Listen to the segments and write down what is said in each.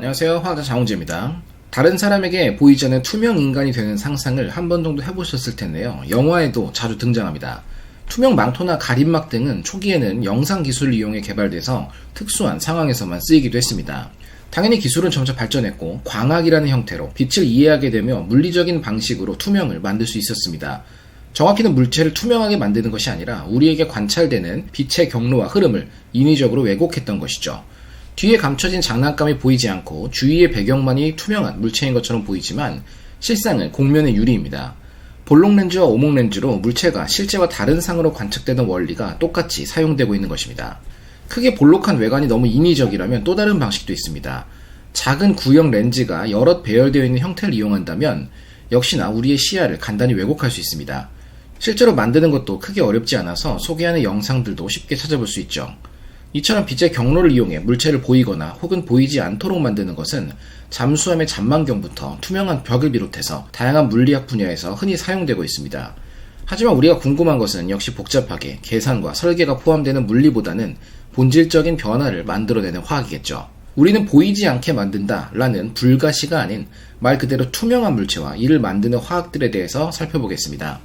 안녕하세요. 화학자 장홍재입니다. 다른 사람에게 보이지 않는 투명 인간이 되는 상상을 한 번 정도 해보셨을 텐데요. 영화에도 자주 등장합니다. 투명 망토나 가림막 등은 초기에는 영상 기술을 이용해 개발돼서 특수한 상황에서만 쓰이기도 했습니다. 당연히 기술은 점차 발전했고 광학이라는 형태로 빛을 이해하게 되며 물리적인 방식으로 투명을 만들 수 있었습니다. 정확히는 물체를 투명하게 만드는 것이 아니라 우리에게 관찰되는 빛의 경로와 흐름을 인위적으로 왜곡했던 것이죠. 뒤에 감춰진 장난감이 보이지 않고 주위의 배경만이 투명한 물체인 것처럼 보이지만 실상은 곡면의 유리입니다. 볼록 렌즈와 오목 렌즈로 물체가 실제와 다른 상으로 관측되는 원리가 똑같이 사용되고 있는 것입니다. 크게 볼록한 외관이 너무 인위적이라면 또 다른 방식도 있습니다. 작은 구형 렌즈가 여럿 배열되어 있는 형태를 이용한다면 역시나 우리의 시야를 간단히 왜곡할 수 있습니다. 실제로 만드는 것도 크게 어렵지 않아서 소개하는 영상들도 쉽게 찾아볼 수 있죠. 이처럼 빛의 경로를 이용해 물체를 보이거나 혹은 보이지 않도록 만드는 것은 잠수함의 잔망경부터 투명한 벽을 비롯해서 다양한 물리학 분야에서 흔히 사용되고 있습니다. 하지만 우리가 궁금한 것은 역시 복잡하게 계산과 설계가 포함되는 물리보다는 본질적인 변화를 만들어내는 화학이겠죠. 우리는 보이지 않게 만든다 라는 불가시가 아닌 말 그대로 투명한 물체와 이를 만드는 화학들에 대해서 살펴보겠습니다.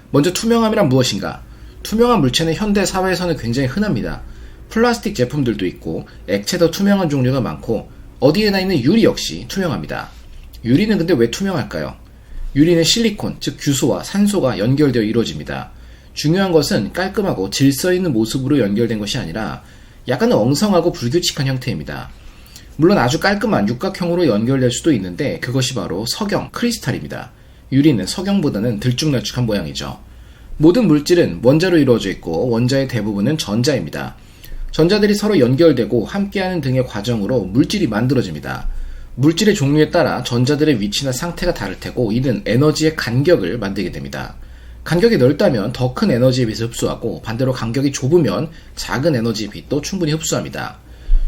먼저 투명함이란 무엇인가? 투명한 물체는 현대 사회에서는 굉장히 흔합니다. 플라스틱 제품들도 있고 액체도 투명한 종류가 많고 어디에나 있는 유리 역시 투명합니다. 유리는 근데 왜 투명할까요? 유리는 실리콘, 즉 규소와 산소가 연결되어 이루어집니다. 중요한 것은 깔끔하고 질서 있는 모습으로 연결된 것이 아니라 약간 엉성하고 불규칙한 형태입니다. 물론 아주 깔끔한 육각형으로 연결될 수도 있는데 그것이 바로 석영, 크리스탈입니다. 유리는 석영보다는 들쭉날쭉한 모양이죠. 모든 물질은 원자로 이루어져 있고 원자의 대부분은 전자입니다. 전자들이 서로 연결되고 함께하는 등의 과정으로 물질이 만들어집니다. 물질의 종류에 따라 전자들의 위치나 상태가 다를 테고 이는 에너지의 간격을 만들게 됩니다. 간격이 넓다면 더 큰 에너지의 빛을 흡수하고 반대로 간격이 좁으면 작은 에너지의 빛도 충분히 흡수합니다.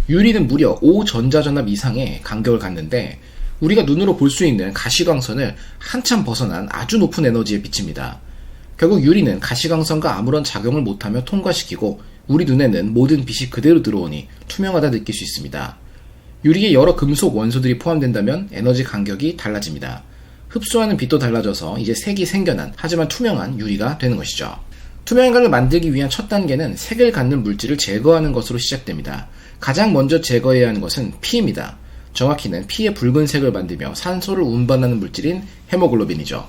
유리는 무려 5전자전압 이상의 간격을 갖는데 우리가 눈으로 볼 수 있는 가시광선을 한참 벗어난 아주 높은 에너지의 빛입니다. 결국 유리는 가시광선과 아무런 작용을 못하며 통과시키고 우리 눈에는 모든 빛이 그대로 들어오니 투명하다 느낄 수 있습니다. 유리에 여러 금속 원소들이 포함된다면 에너지 간격이 달라집니다. 흡수하는 빛도 달라져서 이제 색이 생겨난 하지만 투명한 유리가 되는 것이죠. 투명 인간을 만들기 위한 첫 단계는 색을 갖는 물질을 제거하는 것으로 시작됩니다. 가장 먼저 제거해야 하는 것은 피입니다. 정확히는 피의 붉은색을 만들며 산소를 운반하는 물질인 헤모글로빈이죠.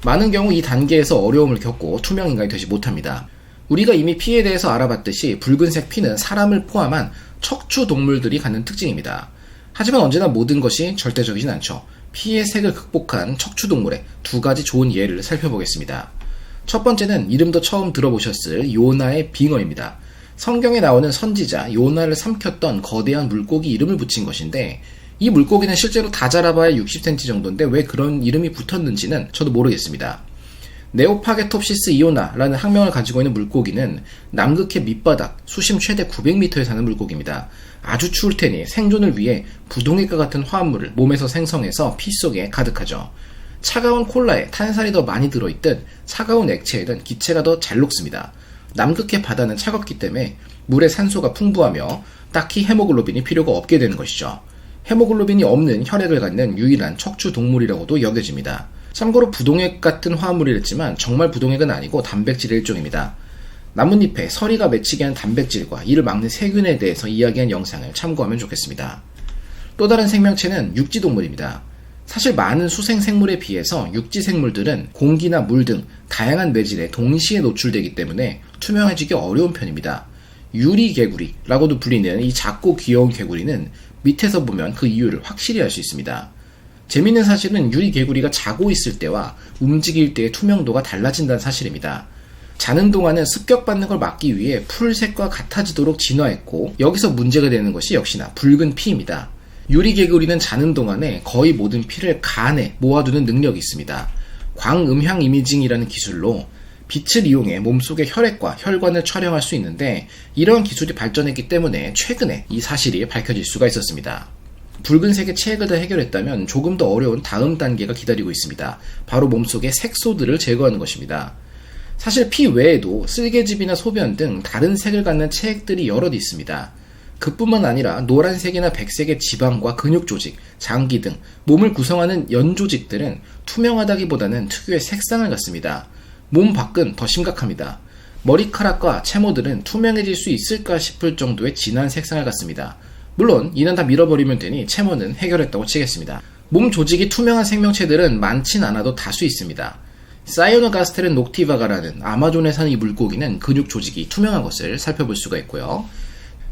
많은 경우 이 단계에서 어려움을 겪고 투명 인간이 되지 못합니다. 우리가 이미 피에 대해서 알아봤듯이 붉은색 피는 사람을 포함한 척추 동물들이 갖는 특징입니다. 하지만 언제나 모든 것이 절대적이진 않죠. 피의 색을 극복한 척추 동물의 두 가지 좋은 예를 살펴보겠습니다. 첫 번째는 이름도 처음 들어보셨을 요나의 빙어입니다. 성경에 나오는 선지자 요나를 삼켰던 거대한 물고기 이름을 붙인 것인데 이 물고기는 실제로 다 자라봐야 60cm 정도인데 왜 그런 이름이 붙었는지는 저도 모르겠습니다. 네오파게톱시스 이오나라는 학명을 가지고 있는 물고기는 남극의 밑바닥 수심 최대 900m에 사는 물고기입니다. 아주 추울 테니 생존을 위해 부동액과 같은 화합물을 몸에서 생성해서 피 속에 가득하죠. 차가운 콜라에 탄산이 더 많이 들어있든 차가운 액체에는 기체가 더 잘 녹습니다. 남극의 바다는 차갑기 때문에 물에 산소가 풍부하며 딱히 헤모글로빈이 필요가 없게 되는 것이죠. 헤모글로빈이 없는 혈액을 갖는 유일한 척추 동물이라고도 여겨집니다. 참고로 부동액 같은 화합물이랬지만 정말 부동액은 아니고 단백질의 일종입니다. 나뭇잎에 서리가 맺히게 하는 단백질과 이를 막는 세균에 대해서 이야기한 영상을 참고하면 좋겠습니다. 또 다른 생명체는 육지동물입니다. 사실 많은 수생생물에 비해서 육지생물들은 공기나 물 등 다양한 매질에 동시에 노출되기 때문에 투명해지기 어려운 편입니다. 유리개구리라고도 불리는 이 작고 귀여운 개구리는 밑에서 보면 그 이유를 확실히 알 수 있습니다. 재미있는 사실은 유리개구리가 자고 있을 때와 움직일 때의 투명도가 달라진다는 사실입니다. 자는 동안은 습격받는 걸 막기 위해 풀색과 같아지도록 진화했고 여기서 문제가 되는 것이 역시나 붉은 피입니다. 유리개구리는 자는 동안에 거의 모든 피를 간에 모아두는 능력이 있습니다. 광음향 이미징이라는 기술로 빛을 이용해 몸속의 혈액과 혈관을 촬영할 수 있는데 이러한 기술이 발전했기 때문에 최근에 이 사실이 밝혀질 수가 있었습니다. 붉은색의 체액을 다 해결했다면 조금 더 어려운 다음 단계가 기다리고 있습니다. 바로 몸속의 색소들을 제거하는 것입니다. 사실 피 외에도 쓸개즙이나 소변 등 다른 색을 갖는 체액들이 여럿 있습니다. 그뿐만 아니라 노란색이나 백색의 지방과 근육 조직, 장기 등 몸을 구성하는 연 조직들은 투명하다기보다는 특유의 색상을 갖습니다. 몸 밖은 더 심각합니다. 머리카락과 채모들은 투명해질 수 있을까 싶을 정도의 진한 색상을 갖습니다. 물론 이는 다 밀어버리면 되니 채모는 해결했다고 치겠습니다. 몸 조직이 투명한 생명체들은 많진 않아도 다수 있습니다. 사이오노가스테른 녹티바가라는 아마존에 사는 이 물고기는 근육 조직이 투명한 것을 살펴볼 수가 있고요.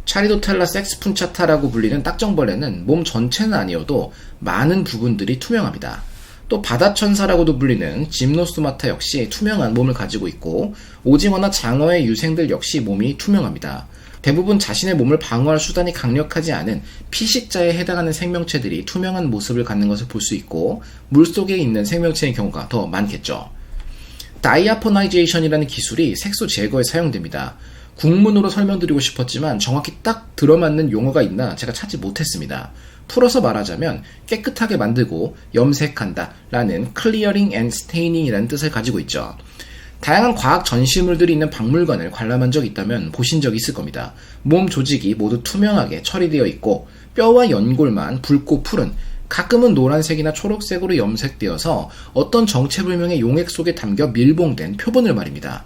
차리도텔라 섹스푼차타라고 불리는 딱정벌레는 몸 전체는 아니어도 많은 부분들이 투명합니다. 또 바다천사라고도 불리는 짐노소마타 역시 투명한 몸을 가지고 있고, 오징어나 장어의 유생들 역시 몸이 투명합니다. 대부분 자신의 몸을 방어할 수단이 강력하지 않은 피식자에 해당하는 생명체들이 투명한 모습을 갖는 것을 볼 수 있고, 물속에 있는 생명체의 경우가 더 많겠죠. 다이아포나이제이션이라는 기술이 색소 제거에 사용됩니다. 국문으로 설명드리고 싶었지만 정확히 딱 들어맞는 용어가 있나 제가 찾지 못했습니다. 풀어서 말하자면 깨끗하게 만들고 염색한다 라는 clearing and staining 이라는 뜻을 가지고 있죠. 다양한 과학 전시물들이 있는 박물관을 관람한 적 있다면 보신 적이 있을 겁니다. 몸 조직이 모두 투명하게 처리되어 있고 뼈와 연골만 붉고 푸른, 가끔은 노란색이나 초록색으로 염색되어서 어떤 정체불명의 용액 속에 담겨 밀봉된 표본을 말입니다.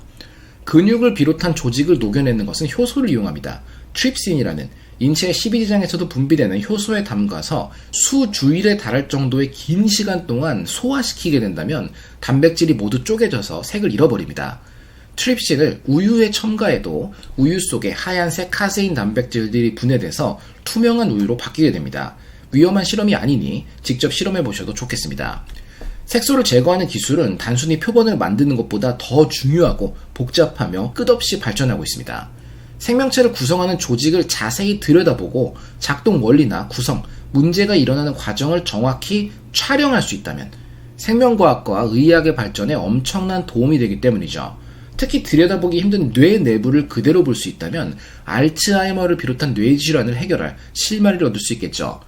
근육을 비롯한 조직을 녹여내는 것은 효소를 이용합니다. 트립신이라는 인체의 12지장에서도 분비되는 효소에 담가서 수주일에 달할 정도의 긴 시간 동안 소화시키게 된다면 단백질이 모두 쪼개져서 색을 잃어버립니다. 트립신을 우유에 첨가해도 우유 속에 하얀색 카세인 단백질들이 분해돼서 투명한 우유로 바뀌게 됩니다. 위험한 실험이 아니니 직접 실험해 보셔도 좋겠습니다. 색소를 제거하는 기술은 단순히 표본을 만드는 것보다 더 중요하고 복잡하며 끝없이 발전하고 있습니다. 생명체를 구성하는 조직을 자세히 들여다보고 작동 원리나 구성, 문제가 일어나는 과정을 정확히 촬영할 수 있다면 생명과학과 의학의 발전에 엄청난 도움이 되기 때문이죠. 특히 들여다보기 힘든 뇌 내부를 그대로 볼 수 있다면 알츠하이머를 비롯한 뇌질환을 해결할 실마리를 얻을 수 있겠죠.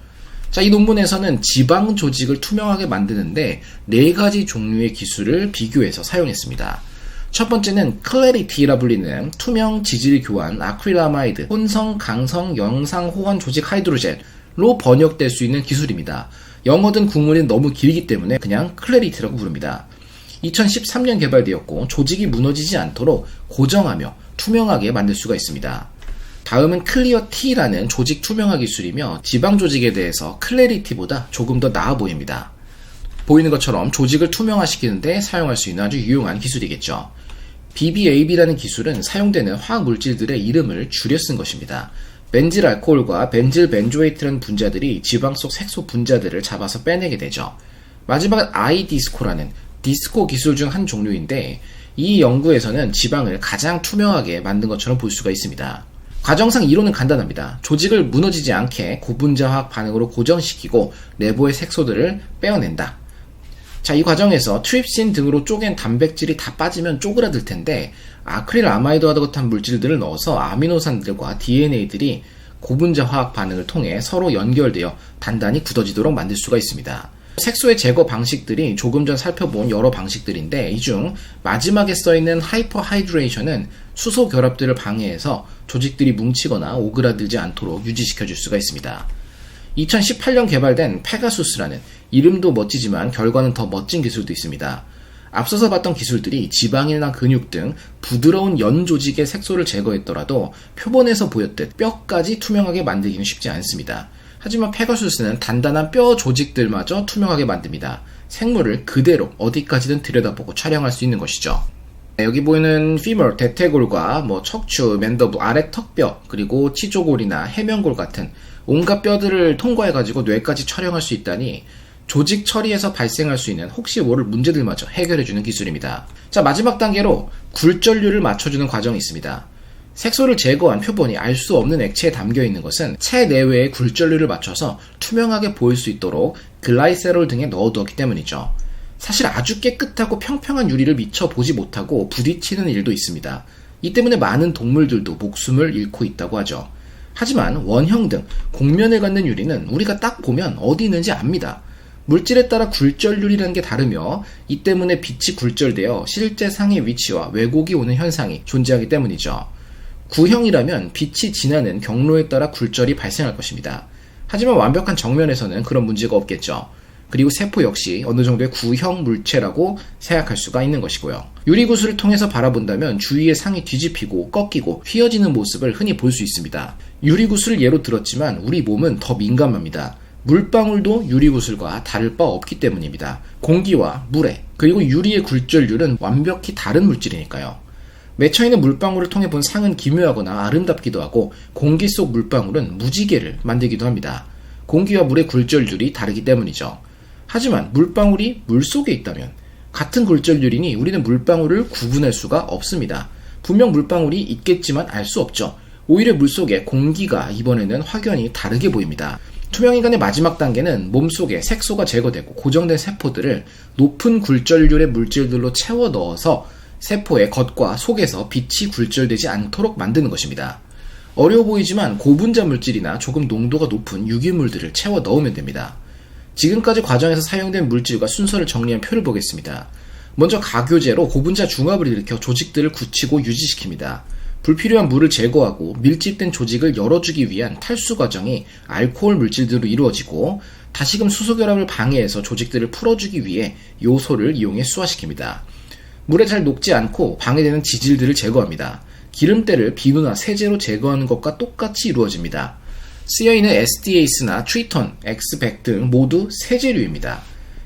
자, 이 논문에서는 지방 조직을 투명하게 만드는데 4가지 종류의 기술을 비교해서 사용했습니다. 첫 번째는 클래리티라 불리는 투명 지질 교환 아크릴아마이드 혼성 강성 영상 호환 조직 하이드로젤로 번역될 수 있는 기술입니다. 영어든 국문이 너무 길기 때문에 그냥 클래리티라고 부릅니다. 2013년 개발되었고 조직이 무너지지 않도록 고정하며 투명하게 만들 수가 있습니다. 다음은 클리어티라는 조직 투명화 기술이며 지방 조직에 대해서 클래리티보다 조금 더 나아 보입니다. 보이는 것처럼 조직을 투명화시키는데 사용할 수 있는 아주 유용한 기술이겠죠. BBAB라는 기술은 사용되는 화학 물질들의 이름을 줄여 쓴 것입니다. 벤질 알코올과 벤질 벤조에이트라는 분자들이 지방 속 색소 분자들을 잡아서 빼내게 되죠. 마지막은 아이디스코라는 디스코 기술 중 한 종류인데 이 연구에서는 지방을 가장 투명하게 만든 것처럼 볼 수가 있습니다. 과정상 이론은 간단합니다. 조직을 무너지지 않게 고분자화학 반응으로 고정시키고 내부의 색소들을 빼어낸다. 자, 이 과정에서 트립신 등으로 쪼갠 단백질이 다 빠지면 쪼그라들 텐데 아크릴아마이드와 같은 물질들을 넣어서 아미노산들과 DNA들이 고분자 화학 반응을 통해 서로 연결되어 단단히 굳어지도록 만들 수가 있습니다. 색소의 제거 방식들이 조금 전 살펴본 여러 방식들인데 이 중 마지막에 써있는 하이퍼하이드레이션은 수소 결합들을 방해해서 조직들이 뭉치거나 오그라들지 않도록 유지시켜줄 수가 있습니다. 2018년 개발된 페가수스라는 이름도 멋지지만 결과는 더 멋진 기술도 있습니다. 앞서서 봤던 기술들이 지방이나 근육 등 부드러운 연 조직의 색소를 제거했더라도 표본에서 보였듯 뼈까지 투명하게 만들기는 쉽지 않습니다. 하지만 페가수스는 단단한 뼈 조직들마저 투명하게 만듭니다. 생물을 그대로 어디까지든 들여다보고 촬영할 수 있는 것이죠. 여기 보이는 피머, 대퇴골과 척추, 맨더부, 아래 턱뼈, 그리고 치조골이나 해면골 같은 온갖 뼈들을 통과해가지고 뇌까지 촬영할 수 있다니 조직 처리에서 발생할 수 있는 혹시 모를 문제들마저 해결해주는 기술입니다. 자, 마지막 단계로 굴전류를 맞춰주는 과정이 있습니다. 색소를 제거한 표본이 알 수 없는 액체에 담겨있는 것은 체내외의 굴전류를 맞춰서 투명하게 보일 수 있도록 글라이세롤 등에 넣어두었기 때문이죠. 사실 아주 깨끗하고 평평한 유리를 미처 보지 못하고 부딪히는 일도 있습니다. 이 때문에 많은 동물들도 목숨을 잃고 있다고 하죠. 하지만 원형 등 곡면을 갖는 유리는 우리가 딱 보면 어디 있는지 압니다. 물질에 따라 굴절률이라는 게 다르며 이 때문에 빛이 굴절되어 실제 상의 위치와 왜곡이 오는 현상이 존재하기 때문이죠. 구형이라면 빛이 지나는 경로에 따라 굴절이 발생할 것입니다. 하지만 완벽한 정면에서는 그런 문제가 없겠죠. 그리고 세포 역시 어느 정도의 구형 물체라고 생각할 수가 있는 것이고요. 유리구슬을 통해서 바라본다면 주위의 상이 뒤집히고 꺾이고 휘어지는 모습을 흔히 볼 수 있습니다. 유리구슬을 예로 들었지만 우리 몸은 더 민감합니다. 물방울도 유리구슬과 다를 바 없기 때문입니다. 공기와 물에 그리고 유리의 굴절률은 완벽히 다른 물질이니까요. 맺혀있는 물방울을 통해 본 상은 기묘하거나 아름답기도 하고 공기 속 물방울은 무지개를 만들기도 합니다. 공기와 물의 굴절률이 다르기 때문이죠. 하지만 물방울이 물속에 있다면 같은 굴절률이니 우리는 물방울을 구분할 수가 없습니다. 분명 물방울이 있겠지만 알 수 없죠. 오히려 물속의 공기가 이번에는 확연히 다르게 보입니다. 투명인간의 마지막 단계는 몸속에 색소가 제거되고 고정된 세포들을 높은 굴절률의 물질들로 채워 넣어서 세포의 겉과 속에서 빛이 굴절되지 않도록 만드는 것입니다. 어려워 보이지만 고분자 물질이나 조금 농도가 높은 유기물들을 채워 넣으면 됩니다. 지금까지 과정에서 사용된 물질과 순서를 정리한 표를 보겠습니다. 먼저 가교제로 고분자 중합을 일으켜 조직들을 굳히고 유지시킵니다. 불필요한 물을 제거하고 밀집된 조직을 열어주기 위한 탈수 과정이 알코올 물질들로 이루어지고 다시금 수소결합을 방해해서 조직들을 풀어주기 위해 요소를 이용해 수화시킵니다. 물에 잘 녹지 않고 방해되는 지질들을 제거합니다. 기름때를 비누나 세제로 제거하는 것과 똑같이 이루어집니다. 쓰여있는 SDAS나 트리톤, X100 등 모두 세제류입니다.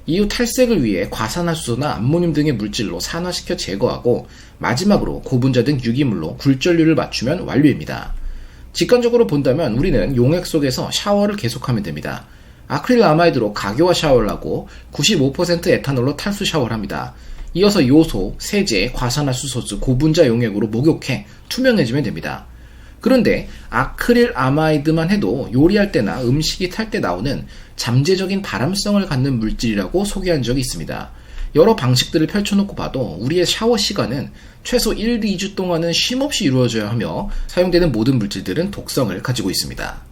이후 탈색을 위해 과산화수소나 암모늄 등의 물질로 산화시켜 제거하고 마지막으로 고분자 등 유기물로 굴절률을 맞추면 완료입니다. 직관적으로 본다면 우리는 용액 속에서 샤워를 계속하면 됩니다. 아크릴아마이드로 가교화 샤워를 하고 95% 에탄올로 탈수 샤워를 합니다. 이어서 요소, 세제, 과산화수소, 고분자 용액으로 목욕해 투명해지면 됩니다. 그런데 아크릴아마이드만 해도 요리할 때나 음식이 탈 때 나오는 잠재적인 발암성을 갖는 물질이라고 소개한 적이 있습니다. 여러 방식들을 펼쳐놓고 봐도 우리의 샤워 시간은 최소 1-2주 동안은 쉼없이 이루어져야 하며 사용되는 모든 물질들은 독성을 가지고 있습니다.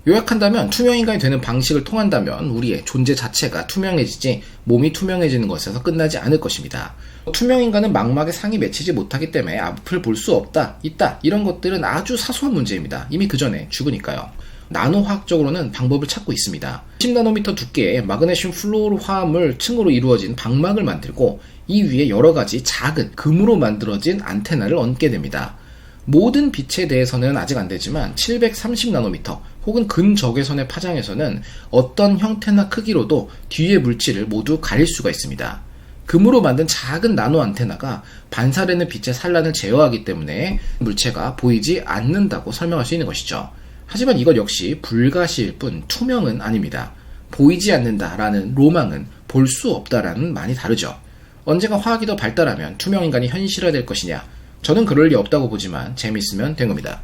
요약한다면 투명인간이 되는 방식을 통한다면 우리의 존재 자체가 투명해지지 몸이 투명해지는 것에서 끝나지 않을 것입니다. 투명인간은 망막에 상이 맺히지 못하기 때문에 앞을 볼 수 없다, 있다 이런 것들은 아주 사소한 문제입니다. 이미 그 전에 죽으니까요. 나노화학적으로는 방법을 찾고 있습니다. 10나노미터 두께의 마그네슘 플루오르 화합물 층으로 이루어진 방막을 만들고 이 위에 여러가지 작은 금으로 만들어진 안테나를 얹게 됩니다. 모든 빛에 대해서는 아직 안되지만 730나노미터 혹은 근적외선의 파장에서는 어떤 형태나 크기로도 뒤의 물질을 모두 가릴 수가 있습니다. 금으로 만든 작은 나노 안테나가 반사되는 빛의 산란을 제어하기 때문에 물체가 보이지 않는다고 설명할 수 있는 것이죠. 하지만 이것 역시 불가시일 뿐 투명은 아닙니다. 보이지 않는다라는 로망은 볼 수 없다라는 많이 다르죠. 언젠가 화학이 더 발달하면 투명인간이 현실화될 것이냐? 저는 그럴 리 없다고 보지만 재미있으면 된 겁니다.